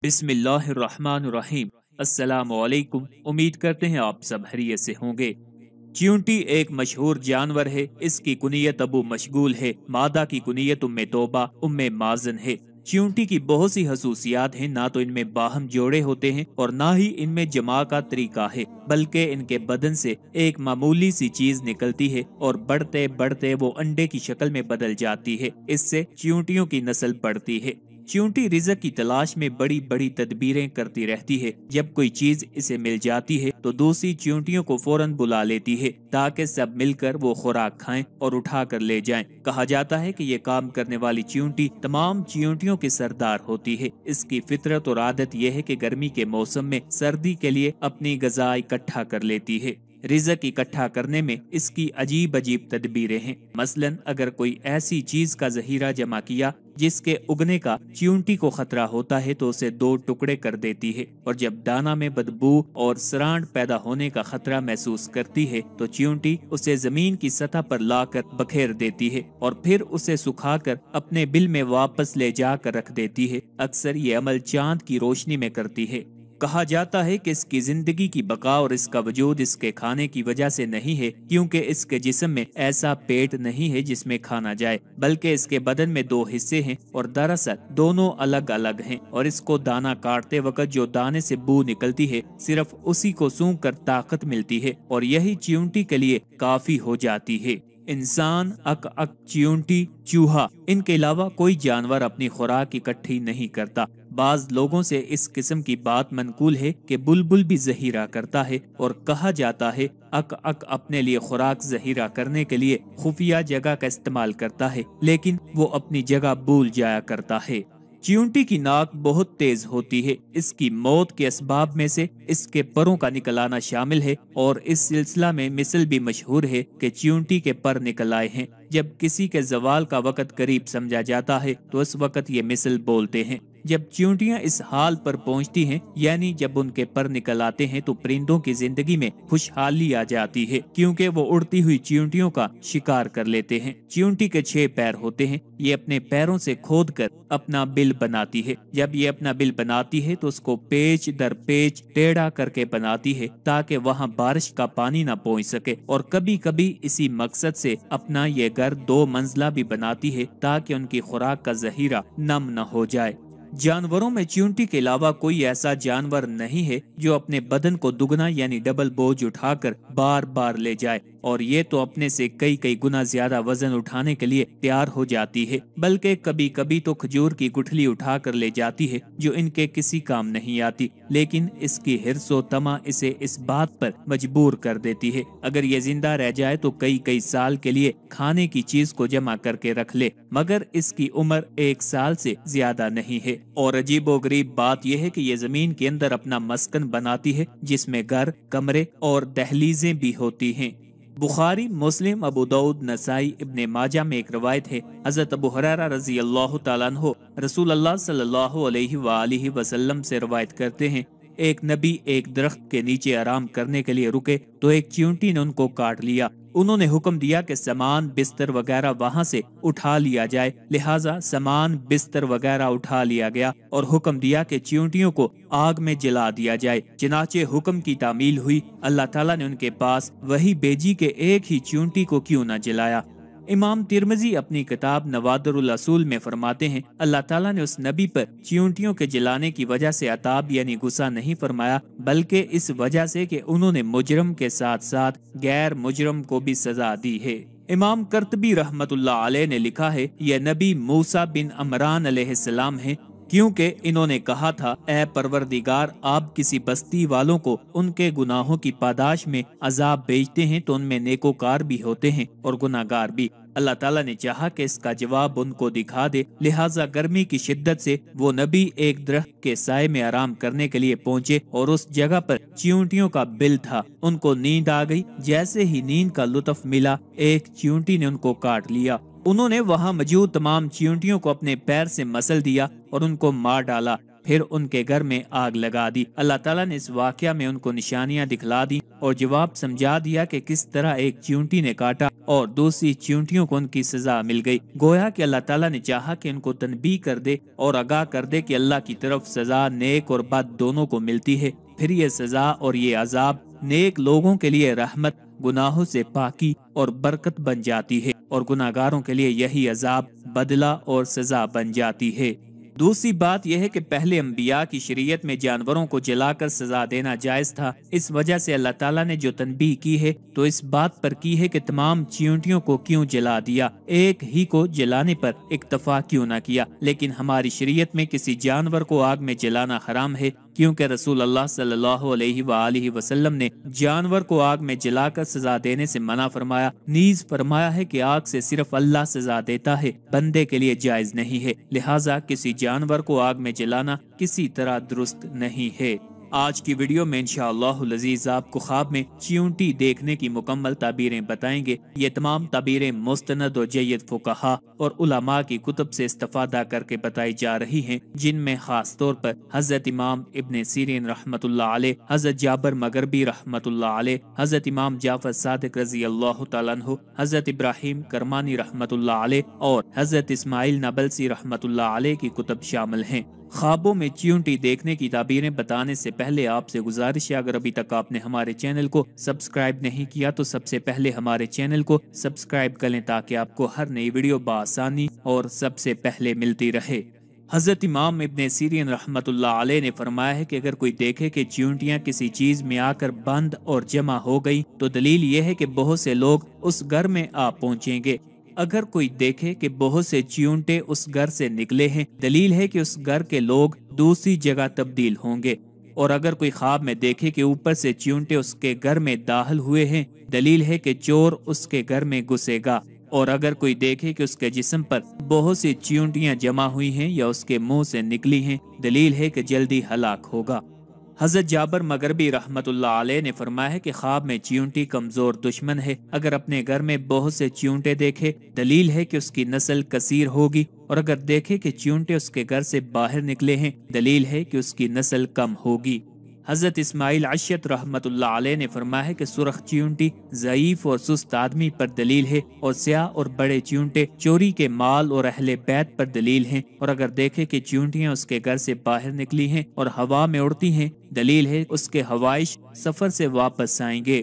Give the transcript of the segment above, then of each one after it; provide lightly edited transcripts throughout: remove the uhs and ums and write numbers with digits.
बिस्मिल्लाहिर्रहमानिर्रहीम। अस्सलाम वालेकुम। उम्मीद करते हैं आप सब खैरियत से होंगे। चींटी एक मशहूर जानवर है। इसकी कुनियत अबू मशगूल है। मादा की कुनियत उम्मे तोबा उम्मे माजन है। चींटी की बहुत सी खसूसियात हैं। ना तो इनमें बाहम जोड़े होते हैं और ना ही इनमें जमा का तरीका है, बल्कि इनके बदन से एक मामूली सी चीज निकलती है और बढ़ते बढ़ते वो अंडे की शक्ल में बदल जाती है। इससे चींटियों की नस्ल बढ़ती है। चींटी रिज़्क की तलाश में बड़ी बड़ी तदबीरें करती रहती है। जब कोई चीज इसे मिल जाती है तो दूसरी चींटियों को फौरन बुला लेती है ताकि सब मिलकर वो खुराक खाएं और उठा कर ले जाएं। कहा जाता है कि ये काम करने वाली चींटी तमाम चींटियों की सरदार होती है। इसकी फितरत और आदत यह है कि गर्मी के मौसम में सर्दी के लिए अपनी गज़ा इकट्ठा कर लेती है। रिज़्क इकट्ठा करने में इसकी अजीब अजीब तदबीरें हैं। मसलन अगर कोई ऐसी चीज का जहीरा जमा किया जिसके उगने का चींटी को खतरा होता है तो उसे दो टुकड़े कर देती है, और जब दाना में बदबू और सरांड पैदा होने का खतरा महसूस करती है तो चींटी उसे जमीन की सतह पर लाकर बखेर देती है और फिर उसे सुखाकर अपने बिल में वापस ले जाकर रख देती है। अक्सर ये अमल चांद की रोशनी में करती है। कहा जाता है कि इसकी जिंदगी की बका और इसका वजूद इसके खाने की वजह से नहीं है, क्योंकि इसके जिस्म में ऐसा पेट नहीं है जिसमें खाना जाए, बल्कि इसके बदन में दो हिस्से हैं और दरअसल दोनों अलग अलग हैं। और इसको दाना काटते वक्त जो दाने से बू निकलती है सिर्फ उसी को सूंघ कर ताकत मिलती है और यही चींटी के लिए काफी हो जाती है। इंसान, अक अक, चींटी, चूहा, इनके अलावा कोई जानवर अपनी खुराक इकट्ठी नहीं करता। बाज लोगों से इस किस्म की बात मनकूल है कि बुलबुल भी जहीरा करता है और कहा जाता है अक अक अपने लिए खुराक जहीरा करने के लिए खुफिया जगह का इस्तेमाल करता है, लेकिन वो अपनी जगह भूल जाया करता है। चींटी की नाक बहुत तेज होती है। इसकी मौत के असबाब में से इसके परों का निकल आना शामिल है और इस सिलसिला में मिसल भी मशहूर है कि चींटी के पर निकल आए हैं। जब किसी के जवाल का वक्त करीब समझा जाता है तो उस वक्त ये मिसल बोलते हैं। जब चींटियां इस हाल पर पहुंचती हैं, यानी जब उनके पर निकल आते हैं, तो परिंदों की जिंदगी में खुशहाली आ जाती है, क्योंकि वो उड़ती हुई चींटियों का शिकार कर लेते हैं। चींटी के 6 पैर होते हैं। ये अपने पैरों से खोद कर अपना बिल बनाती है। जब ये अपना बिल बनाती है तो उसको पेच दर पेच टेढ़ा करके बनाती है ताकि वहाँ बारिश का पानी ना पहुँच सके, और कभी कभी इसी मकसद से अपना ये घर 2 मंजिला भी बनाती है ताकि उनकी खुराक का जहीरा नम न हो जाए। जानवरों में चींटी के अलावा कोई ऐसा जानवर नहीं है जो अपने बदन को दुगना यानी डबल बोझ उठाकर बार बार ले जाए, और ये तो अपने से कई कई गुना ज्यादा वजन उठाने के लिए तैयार हो जाती है। बल्कि कभी कभी तो खजूर की गुठली उठा कर ले जाती है जो इनके किसी काम नहीं आती, लेकिन इसकी हिर्स व तमा इसे इस बात पर मजबूर कर देती है अगर ये जिंदा रह जाए तो कई कई साल के लिए खाने की चीज को जमा करके रख ले, मगर इसकी उम्र 1 साल से ज्यादा नहीं है। और अजीबोगरीब बात यह है कि ये जमीन के अंदर अपना मस्कन बनाती है जिसमें घर, कमरे और दहलीजें भी होती हैं। बुखारी, मुस्लिम, अबू दाऊद, नसाई, इब्ने माजा में एक रवायत है। हजरत अबू हुरैरा रजी अल्लाह तआला अन्हु रसूल अल्लाह सल्लल्लाहु अलैहि वसल्लम से रवायत करते हैं, एक नबी एक दरख्त के नीचे आराम करने के लिए रुके तो एक चींटी ने उनको काट लिया। उन्होंने हुक्म दिया कि सामान, बिस्तर वगैरह वहां से उठा लिया जाए। लिहाजा सामान, बिस्तर वगैरह उठा लिया गया और हुक्म दिया कि चींटियों को आग में जला दिया जाए। चनाचे हुक्म की तामील हुई। अल्लाह ताला ने उनके पास वही भेजी कि एक ही चींटी को क्यों न जलाया। इमाम तिरमिजी अपनी किताब नवादरुल असूल में फरमाते हैं, अल्लाह ताला ने उस नबी पर चींटियों के जलाने की वजह से अताब यानी गुस्सा नहीं फरमाया, बल्कि इस वजह से कि उन्होंने मुजरम के साथ साथ गैर मुजरम को भी सजा दी है। इमाम कर्तबी रहमतुल्लाह अलैह ने लिखा है, यह नबी मूसा बिन अमरान अलैहिस्सलाम है, क्योंकि इन्होंने कहा था, ऐ परवरदिगार, आप किसी बस्ती वालों को उनके गुनाहों की पादाश में अजाब भेजते हैं तो उनमें नेकोकार भी होते हैं और गुनाहगार भी। अल्लाह ताला ने चाहा कि इसका जवाब उनको दिखा दे, लिहाजा गर्मी की शिद्दत से वो नबी एक दरख्त के साए में आराम करने के लिए पहुँचे और उस जगह पर चींटियों का बिल था। उनको नींद आ गई। जैसे ही नींद का लुत्फ मिला, एक चींटी ने उनको काट लिया। उन्होंने वहां मौजूद तमाम चींटियों को अपने पैर से मसल दिया और उनको मार डाला। फिर उनके घर में आग लगा दी। अल्लाह ताला ने इस वाकया में उनको निशानियां दिखला दी और जवाब समझा दिया कि किस तरह एक चींटी ने काटा اور دوسری چیونٹیوں کو ان کی سزا مل گئی۔ گویا کہ اللہ تعالیٰ نے چاہا کہ ان کو تنبیہ کر دے اور آگاہ کر دے کہ اللہ کی طرف سزا نیک اور بد دونوں کو ملتی ہے۔ پھر یہ سزا اور یہ عذاب نیک لوگوں کے لیے رحمت، گناہوں سے پاکی اور برکت بن جاتی ہے، اور گناہگاروں کے لیے یہی عذاب بدلہ اور سزا بن جاتی ہے۔ دوسری بات یہ ہے کہ پہلے انبیاء کی شریعت میں جانوروں کو جلا کر سزا دینا جائز تھا۔ اس وجہ سے اللہ تعالیٰ نے جو تنبیہ کی ہے تو اس بات پر کی ہے کہ تمام چیونٹیوں کو کیوں جلا دیا، ایک ہی کو جلانے پر اکتفا کیوں نہ کیا۔ لیکن ہماری شریعت میں کسی جانور کو آگ میں جلانا حرام ہے، کیونکہ رسول اللہ صلی اللہ علیہ وآلہ وسلم نے جانور کو آگ میں جلا کر سزا دینے سے منع فرمایا، نیز فرمایا ہے کہ آگ سے صرف اللہ سزا دیتا ہے، بندے کے لیے جائز نہیں ہے، لہٰذا کسی جانور کو آگ میں جلانا کسی طرح درست نہیں ہے۔ آج کی ویڈیو میں انشاءاللہ العزیز آپ کو خواب میں چیونٹی دیکھنے کی مکمل تعبیریں بتائیں گے۔ یہ تمام تعبیریں مستند و جید فقہا اور علماء کی کتب سے استفادہ کر کے بتائی جا رہی ہیں، جن میں خاص طور پر حضرت امام ابن سیرین رحمت اللہ علیہ، حضرت جابر مغربی رحمت اللہ علیہ، حضرت امام جعفر صادق رضی اللہ تعالیٰ عنہ، حضرت ابراہیم کرمانی رحمت اللہ علیہ اور حضرت اسماعیل نابلسی رحمت اللہ علیہ کی کتب شامل ہیں۔ خوابوں میں چیونٹی دیکھنے کی تعبیریں بتانے سے پہلے آپ سے گزارش ہے، اگر ابھی تک آپ نے ہمارے چینل کو سبسکرائب نہیں کیا تو سب سے پہلے ہمارے چینل کو سبسکرائب کر لیں تاکہ آپ کو ہر نئی ویڈیو بآسانی اور سب سے پہلے ملتی رہے۔ حضرت امام ابن سیرین رحمت اللہ علیہ نے فرمایا ہے کہ اگر کوئی دیکھے کہ چیونٹیاں کسی چیز میں آ کر بند اور جمع ہو گئی تو دلیل یہ ہے کہ بہت سے لوگ اس گھر میں آ پہنچیں گے۔ اگر کوئی دیکھے کہ بہت سے چیونٹے اس گھر سے نکلے ہیں، دلیل ہے کہ اس گھر کے لوگ دوسری جگہ تبدیل ہوں گے۔ اور اگر کوئی خواب میں دیکھے کہ اوپر سے چیونٹے اس کے گھر میں داخل ہوئے ہیں، دلیل ہے کہ چور اس کے گھر میں گھسے گا۔ اور اگر کوئی دیکھے کہ اس کے جسم پر بہت سی چیونٹیاں جمع ہوئی ہیں یا اس کے منہ سے نکلی ہیں، دلیل ہے کہ جلدی ہلاک ہوگا۔ حضرت جابر مغربی رحمت اللہ علیہ نے فرمایا ہے کہ خواب میں چیونٹی کمزور دشمن ہے، اگر اپنے گھر میں بہت سے چیونٹے دیکھے دلیل ہے کہ اس کی نسل کثیر ہوگی، اور اگر دیکھے کہ چیونٹے اس کے گھر سے باہر نکلے ہیں دلیل ہے کہ اس کی نسل کم ہوگی۔ حضرت اسماعیل عشیت رحمت اللہ علیہ نے فرمایا ہے کہ سرخ چیونٹی ضعیف اور سست آدمی پر دلیل ہے، اور سیاہ اور بڑے چیونٹے چوری کے مال اور اہل بیت پر دلیل ہیں، اور اگر دیکھے کہ چیونٹیاں اس کے گھر سے باہر نکلی ہیں اور ہوا میں اڑتی ہیں دلیل ہے اس کے حوائش سفر سے واپس آئیں گے۔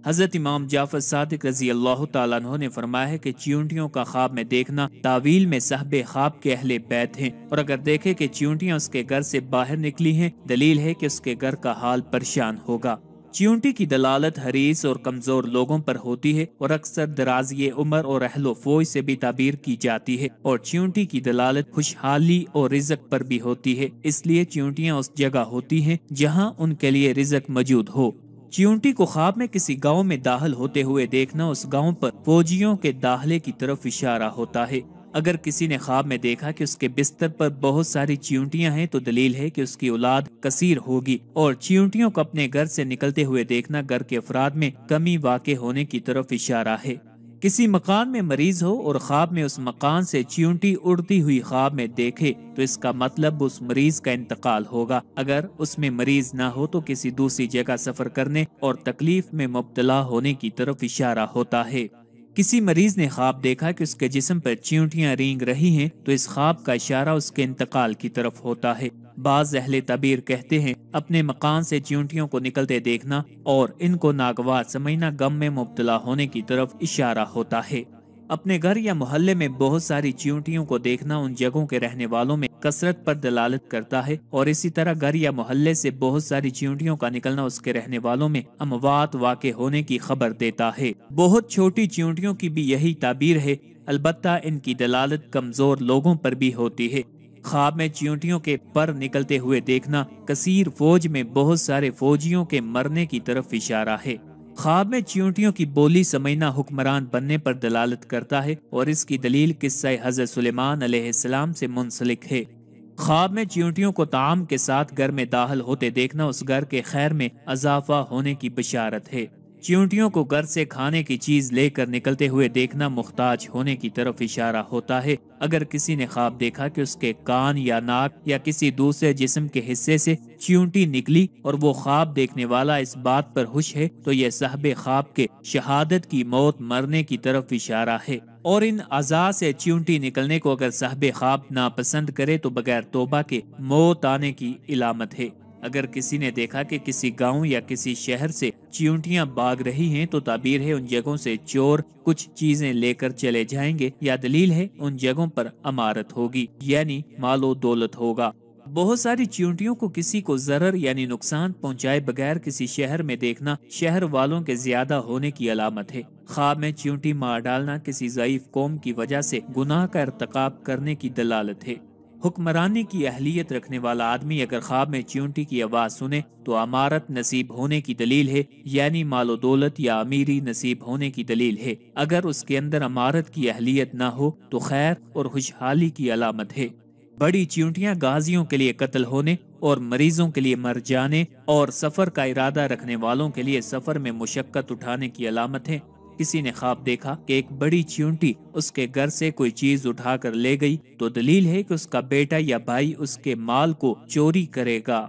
حضرت امام جعفر صادق رضی اللہ تعالیٰ عنہ نے فرمایا ہے کہ چیونٹیوں کا خواب میں دیکھنا تعویل میں صاحب خواب کے اہل بیت ہیں، اور اگر دیکھے کہ چیونٹیاں اس کے گھر سے باہر نکلی ہیں دلیل ہے کہ اس کے گھر کا حال پریشان ہوگا۔ چیونٹی کی دلالت حریص اور کمزور لوگوں پر ہوتی ہے، اور اکثر درازی عمر اور اہل و فوج سے بھی تعبیر کی جاتی ہے، اور چیونٹی کی دلالت خوشحالی اور رزق پر بھی ہوتی ہے، اس لیے چیونٹیاں اس جگہ ہوتی ہیں جہاں ان کے لیے رزق موجود ہو۔ چیونٹی کو خواب میں کسی گاؤں میں داخل ہوتے ہوئے دیکھنا اس گاؤں پر فوجیوں کے داخلے کی طرف اشارہ ہوتا ہے۔ اگر کسی نے خواب میں دیکھا کہ اس کے بستر پر بہت ساری چیونٹیاں ہیں تو دلیل ہے کہ اس کی اولاد کثیر ہوگی، اور چیونٹیوں کو اپنے گھر سے نکلتے ہوئے دیکھنا گھر کے افراد میں کمی واقع ہونے کی طرف اشارہ ہے۔ کسی مکان میں مریض ہو اور خواب میں اس مکان سے چیونٹی اڑتی ہوئی خواب میں دیکھے تو اس کا مطلب اس مریض کا انتقال ہوگا۔ اگر اس میں مریض نہ ہو تو کسی دوسری جگہ سفر کرنے اور تکلیف میں مبتلا ہونے کی طرف اشارہ ہوتا ہے۔ کسی مریض نے خواب دیکھا کہ اس کے جسم پر چیونٹیاں رینگ رہی ہیں تو اس خواب کا اشارہ اس کے انتقال کی طرف ہوتا ہے۔ بعض اہل تعبیر کہتے ہیں اپنے مکان سے چیونٹیوں کو نکلتے دیکھنا اور ان کو ناگوار سمجھنا غم میں مبتلا ہونے کی طرف اشارہ ہوتا ہے۔ اپنے گھر یا محلے میں بہت ساری چیونٹیوں کو دیکھنا ان جگہوں کے رہنے والوں میں کثرت پر دلالت کرتا ہے، اور اسی طرح گھر یا محلے سے بہت ساری چیونٹیوں کا نکلنا اس کے رہنے والوں میں اموات واقع ہونے کی خبر دیتا ہے۔ بہت چھوٹی چیونٹیوں کی بھی یہی تعبیر ہے، البتہ ان کی دلالت کمزور لوگوں پر بھی ہوتی ہے۔ خواب میں چیونٹیوں کے پر نکلتے ہوئے دیکھنا کثیر فوج میں بہت سارے فوجیوں کے مرنے کی طرف اشارہ ہے۔ خواب میں چیونٹیوں کی بولی سمجھنا حکمران بننے پر دلالت کرتا ہے، اور اس کی دلیل قصہ حضرت سلیمان علیہ السلام سے منسلک ہے۔ خواب میں چیونٹیوں کو طعام کے ساتھ گھر میں داخل ہوتے دیکھنا اس گھر کے خیر میں اضافہ ہونے کی بشارت ہے۔ चींटियों को घर से खाने की चीज लेकर निकलते हुए देखना मुख्ताज होने की तरफ इशारा होता है। अगर किसी ने ख्वाब देखा कि उसके कान या नाक या किसी दूसरे जिस्म के हिस्से से चींटी निकली और वो ख्वाब देखने वाला इस बात पर खुश है, तो यह साहब ख्वाब के शहादत की मौत मरने की तरफ इशारा है। और इन अज़ा से चींटी निकलने को अगर साहब ख्वाब नापसंद करे तो बगैर तौबा के मौत आने की इलामत है। अगर किसी ने देखा कि किसी गांव या किसी शहर से चींटियां भाग रही हैं, तो ताबीर है उन जगहों से चोर कुछ चीजें लेकर चले जाएंगे, या दलील है उन जगहों पर अमारत होगी, यानी मालो दौलत होगा। बहुत सारी चींटियों को किसी को जरर यानी नुकसान पहुंचाए बगैर किसी शहर में देखना शहर वालों के ज्यादा होने की अलामत है। ख्वाब में चींटी मार डालना किसी ज़ईफ कौम की वजह से गुनाह का इर्तिकाब करने की दलालत है। हुक्मरानी की अहलियत रखने वाला आदमी अगर ख्वाब में चींटी की आवाज सुने तो अमारत नसीब होने की दलील है, यानी मालो दौलत या अमीरी नसीब होने की दलील है। अगर उसके अंदर अमारत की अहलियत ना हो तो खैर और खुशहाली की अलामत है। बड़ी चींटियां गाजियों के लिए कत्ल होने और मरीजों के लिए मर जाने और सफर का इरादा रखने वालों के लिए सफर में मुशक्कत उठाने की अलामत है। किसी ने ख्वाब देखा कि एक बड़ी चींटी उसके घर से कोई चीज उठा कर ले गई, तो दलील है कि उसका बेटा या भाई उसके माल को चोरी करेगा।